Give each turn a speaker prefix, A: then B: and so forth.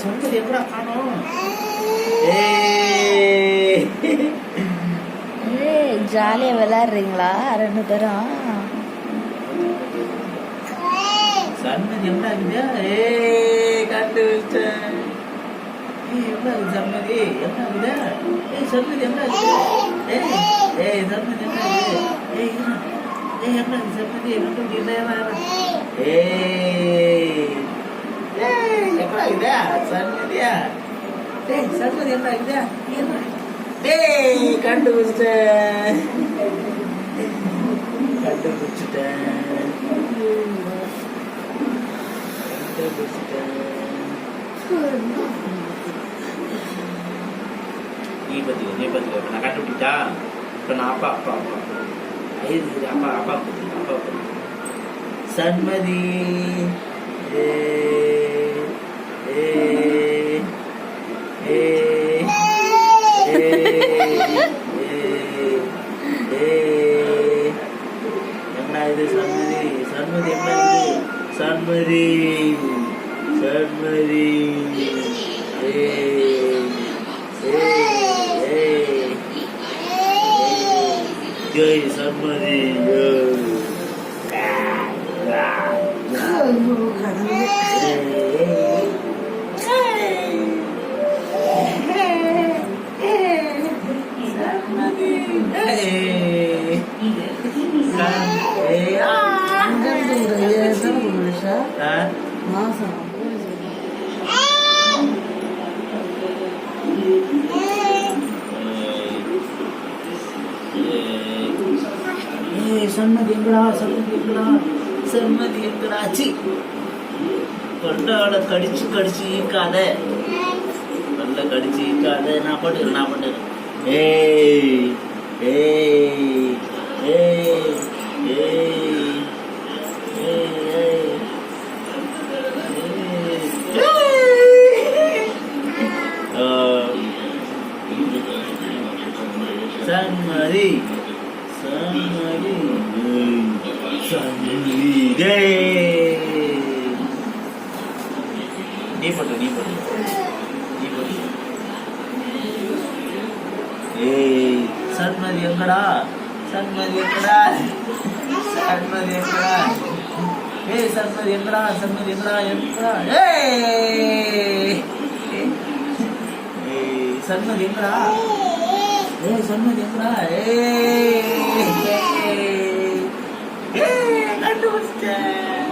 A: சண்மதி எப்படா காணோம்?
B: ஜாலியா விளையாடுறீங்களா 2 பேரும்?
A: சண்மதி எப்படா இருக்குதா? கண்டுபிடிச்சேன். எப்படா இருக்கு சண்மதி? எப்படா இருக்குதா? சண்மதி எப்படா இருக்கு? சண்மதி எப்படா இருக்கு? எப்படா இருக்கு சண்மதி? கண்டுபிடிக்கல. எப்படா இருக்குதா சண்மதியா? சண்மதி எப்படா இருக்குதா? கண்டுபிடிச்சிட்டேன். நீ பத்திக்கோ நான் கண்டுபிடிச்சா இப்ப நான் அப்பா சண்மதி என்ன இது சண்மதி என்ன இது சண்மதி ஜெய் சண்மதி
C: மாசம்
A: சண்மதி எங்கடா சி கொண்டாட கடிச்சு ஈக்காத நல்ல கடிச்சு ஈக்காத நான் போட்டுக்கிறேன் சண்மதி நீ போட்டு சண்மதி எங்கடா சண்மதி எங்கடா சண்மதி எங்கடா கண்டுபிடிச்சேன்.